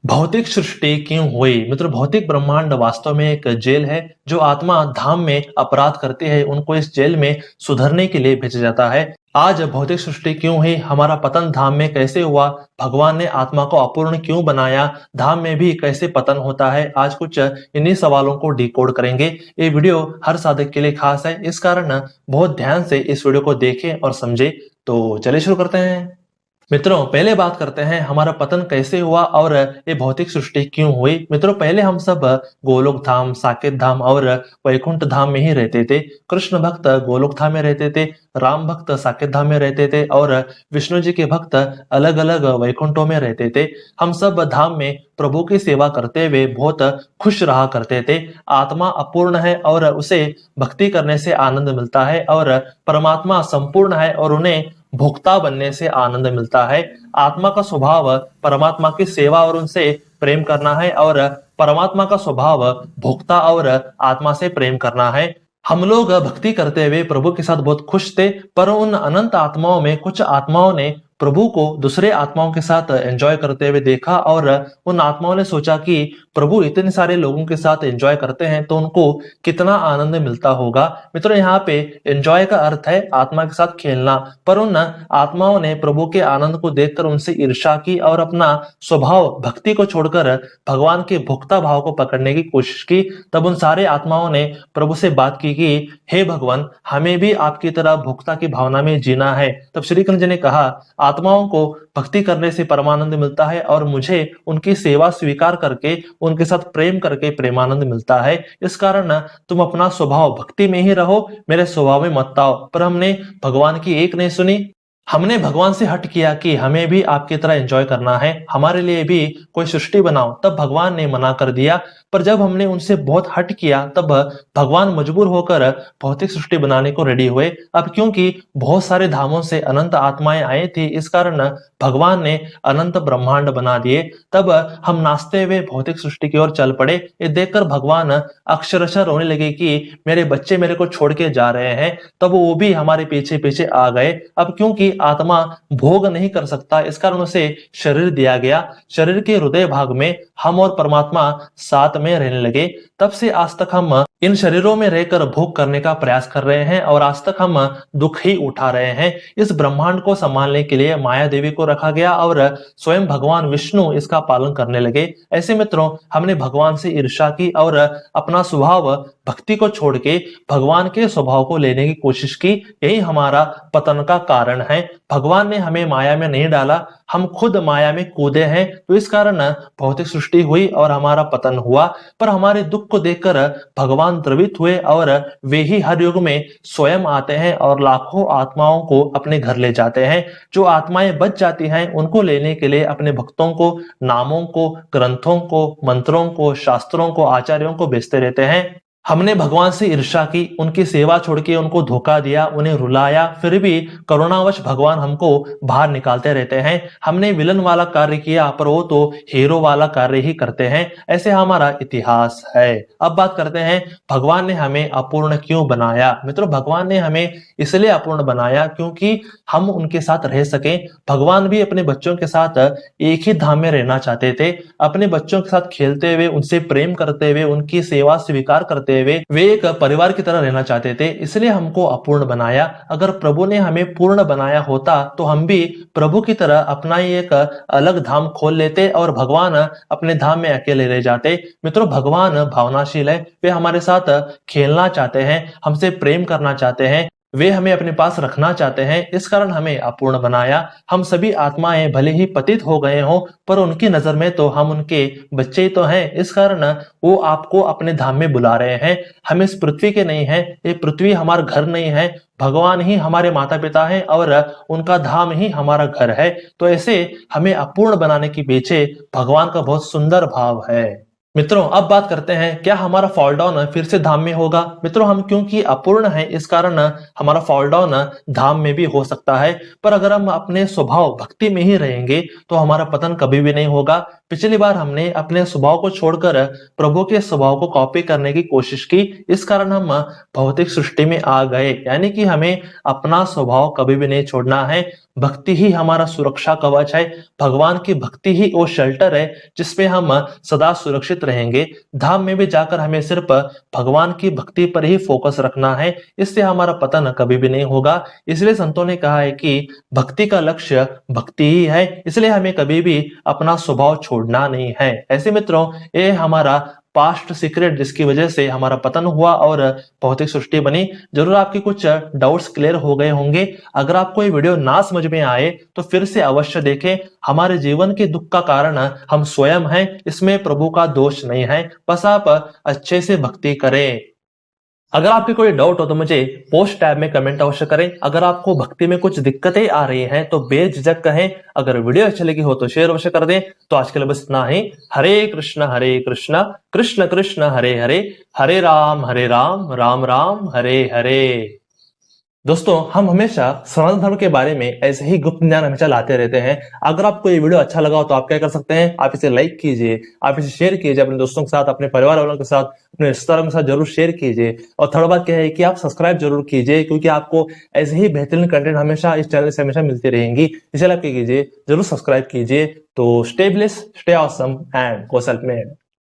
भौतिक सृष्टि क्यों हुई? मित्र, भौतिक ब्रह्मांड वास्तव में एक जेल है। जो आत्मा धाम में अपराध करती है उनको इस जेल में सुधरने के लिए भेजा जाता है। आज भौतिक सृष्टि क्यों हुई, हमारा पतन धाम में कैसे हुआ, भगवान ने आत्मा को अपूर्ण क्यों बनाया, धाम में भी कैसे पतन होता है, आज कुछ इन्हीं सवालों को डिकोड करेंगे। ये वीडियो हर साधक के लिए खास है, इस कारण बहुत ध्यान से इस वीडियो को देखें और समझें। तो चलिए शुरू करते हैं। मित्रों, पहले बात करते हैं हमारा पतन कैसे हुआ और ये भौतिक सृष्टि क्यों हुई। मित्रों, पहले हम सब गोलोक धाम, साकेत धाम और वैकुंठ धाम में ही रहते थे। कृष्ण भक्त गोलोक धाम में रहते थे, राम भक्त साकेत धाम में रहते थे और विष्णु जी के भक्त अलग अलग वैकुंठों में रहते थे। हम सब धाम में प्रभु की सेवा करते हुए बहुत खुश रहा करते थे। आत्मा अपूर्ण है और उसे भक्ति करने से आनंद मिलता है और परमात्मा संपूर्ण है और उन्हें भोक्ता बनने से आनंद मिलता है। आत्मा का स्वभाव परमात्मा की सेवा और उनसे प्रेम करना है और परमात्मा का स्वभाव भोक्ता और आत्मा से प्रेम करना है। हम लोग भक्ति करते हुए प्रभु के साथ बहुत खुश थे, पर उन अनंत आत्माओं में कुछ आत्माओं ने प्रभु को दूसरे आत्माओं के साथ एंजॉय करते हुए देखा और उन आत्माओं ने सोचा कि प्रभु इतने सारे लोगों के साथ एंजॉय करते हैं तो उनको कितना आनंद मिलता होगा। मित्रों, यहाँ पे एंजॉय का अर्थ है आत्मा के साथ खेलना, पर उन आत्माओं ने प्रभु के आनंद को देखकर उनसे ईर्ष्या की और अपना स्वभाव भक्ति को छोड़कर भगवान के भोक्ता भाव को पकड़ने की कोशिश की। तब उन सारे आत्माओं ने प्रभु से बात की कि हे भगवान, हमें भी आपकी तरह भोक्ता की भावना में जीना है। तब श्री कृष्ण जी ने कहा, आत्माओं को भक्ति करने से परमानंद मिलता है और मुझे उनकी सेवा स्वीकार करके उनके साथ प्रेम करके प्रेमानंद मिलता है। इस कारण तुम अपना स्वभाव भक्ति में ही रहो, मेरे स्वभाव में मत आओ। पर हमने भगवान की एक नहीं सुनी। हमने भगवान से हट किया कि हमें भी आपकी तरह एंजॉय करना है, हमारे लिए भी कोई सृष्टि बनाओ। तब भगवान ने मना कर दिया। पर जब हमने उनसे बहुत हट किया तब भगवान मजबूर होकर भौतिक सृष्टि बनाने को रेडी हुए। अब क्योंकि बहुत सारे धामों से अनंत आत्माएं आई थी, इस कारण भगवान ने अनंत ब्रह्मांड बना दिए। तब हम नाचते हुए भौतिक सृष्टि की ओर चल पड़े। ये देखकर भगवान अक्षरशः रोने लगे कि मेरे बच्चे मेरे को छोड़ के जा रहे हैं। तब वो भी हमारे पीछे पीछे आ गए। अब क्योंकि आत्मा भोग नहीं कर सकता, इस कारण उसे शरीर दिया गया। शरीर के हृदय भाग में हम और परमात्मा साथ में रहने लगे। तब से आज तक हम इन शरीरों में रहकर भोग करने का प्रयास कर रहे हैं और आज तक हम दुख ही उठा रहे हैं। इस ब्रह्मांड को संभालने के लिए माया देवी को रखा गया और स्वयं भगवान विष्णु इसका पालन करने लगे। ऐसे मित्रों, हमने भगवान से ईर्ष्या की और अपना स्वभाव भक्ति को छोड़ के भगवान के स्वभाव को लेने की कोशिश की। यही हमारा पतन का कारण है। भगवान ने हमें माया में नहीं डाला, हम खुद माया में कूदे हैं। तो इस कारण भौतिक सृष्टि हुई और हमारा पतन हुआ। पर हमारे दुख को देखकर भगवान द्रवित हुए और वे ही हर युग में स्वयं आते हैं और लाखों आत्माओं को अपने घर ले जाते हैं। जो आत्माएं बच जाती हैं उनको लेने के लिए अपने भक्तों को, नामों को, ग्रंथों को, मंत्रों को, शास्त्रों को, आचार्यों को भेजते रहते हैं। हमने भगवान से ईर्ष्या की, उनकी सेवा छोड़ के उनको धोखा दिया, उन्हें रुलाया, फिर भी करुणावश भगवान हमको बाहर निकालते रहते हैं। हमने विलन वाला कार्य किया, पर वो तो हीरो वाला कार्य ही करते हैं। ऐसे हमारा इतिहास है। अब बात करते हैं भगवान ने हमें अपूर्ण क्यों बनाया। मित्रों, भगवान ने हमें इसलिए अपूर्ण बनाया क्योंकि हम उनके साथ रह सकें। भगवान भी अपने बच्चों के साथ एक ही धाम में रहना चाहते थे। अपने बच्चों के साथ खेलते हुए, उनसे प्रेम करते हुए, उनकी सेवा स्वीकार करते हुए वे एक परिवार की तरह रहना चाहते थे। इसलिए हमको अपूर्ण बनाया। अगर प्रभु ने हमें पूर्ण बनाया होता तो हम भी प्रभु की तरह अपना ही एक अलग धाम खोल लेते और भगवान अपने धाम में अकेले रह जाते। मित्रों, भगवान भावनाशील है। वे हमारे साथ खेलना चाहते हैं, हमसे प्रेम करना चाहते हैं, वे हमें अपने पास रखना चाहते हैं। इस कारण हमें अपूर्ण बनाया। हम सभी आत्माएं भले ही पतित हो गए हों, पर उनकी नजर में तो हम उनके बच्चे ही तो हैं। इस कारण वो आपको अपने धाम में बुला रहे हैं। हम इस पृथ्वी के नहीं हैं, ये पृथ्वी हमारा घर नहीं है। भगवान ही हमारे माता पिता हैं और उनका धाम ही हमारा घर है। तो ऐसे हमें अपूर्ण बनाने के पीछे भगवान का बहुत सुंदर भाव है। मित्रों, अब बात करते हैं क्या हमारा फॉल डाउन फिर से धाम में होगा। मित्रों, हम क्योंकि अपूर्ण हैं, इस कारण हमारा फॉल डाउन धाम में भी हो सकता है। पर अगर हम अपने स्वभाव भक्ति में ही रहेंगे तो हमारा पतन कभी भी नहीं होगा। पिछली बार हमने अपने स्वभाव को छोड़कर प्रभु के स्वभाव को कॉपी करने की कोशिश की, इस कारण हम भौतिक सृष्टि में आ गए। यानी कि हमें अपना स्वभाव कभी भी नहीं छोड़ना है। भक्ति ही हमारा सुरक्षा कवच है। भगवान की भक्ति ही वो शेल्टर है जिसमें हम सदा सुरक्षित रहेंगे। धाम में भी जाकर हमें सिर्फ भगवान की भक्ति पर ही फोकस रखना है, इससे हमारा पतन कभी भी नहीं होगा। इसलिए संतों ने कहा है कि भक्ति का लक्ष्य भक्ति ही है, इसलिए हमें कभी भी अपना स्वभाव छोड़ना नहीं है। ऐसे मित्रों, ये हमारा पास्ट सीक्रेट जिसकी वजह से हमारा पतन हुआ और भौतिक सृष्टि बनी। जरूर आपके कुछ डाउट्स क्लियर हो गए होंगे। अगर आपको ये वीडियो ना समझ में आए तो फिर से अवश्य देखें। हमारे जीवन के दुख का कारण हम स्वयं हैं, इसमें प्रभु का दोष नहीं है। बस आप अच्छे से भक्ति करें। अगर आपके कोई डाउट हो तो मुझे पोस्ट टैब में कमेंट अवश्य करें। अगर आपको भक्ति में कुछ दिक्कतें आ रही हैं तो बेझिझक कहें। अगर वीडियो अच्छी लगी हो तो शेयर अवश्य कर दें। तो आज के लिए बस इतना ही। हरे कृष्ण कृष्ण कृष्ण हरे हरे, हरे राम राम राम हरे हरे। दोस्तों, हम हमेशा सनातन धर्म के बारे में ऐसे ही गुप्त ज्ञान हमेशा लाते रहते हैं। अगर आपको ये वीडियो अच्छा लगा हो तो आप क्या कर सकते हैं, आप इसे लाइक कीजिए, आप इसे शेयर कीजिए अपने दोस्तों के साथ, अपने परिवार वालों के साथ, अपने रिश्तेदारों के साथ जरूर शेयर कीजिए। और थर्ड बात क्या है कि आप सब्सक्राइब जरूर कीजिए, क्योंकि आपको ऐसे ही बेहतरीन कंटेंट हमेशा इस चैनल से हमेशा मिलती रहेंगी। इसलिए आप क्या कीजिए, जरूर सब्सक्राइब कीजिए। तो stay blessed, stay awesome and go self made.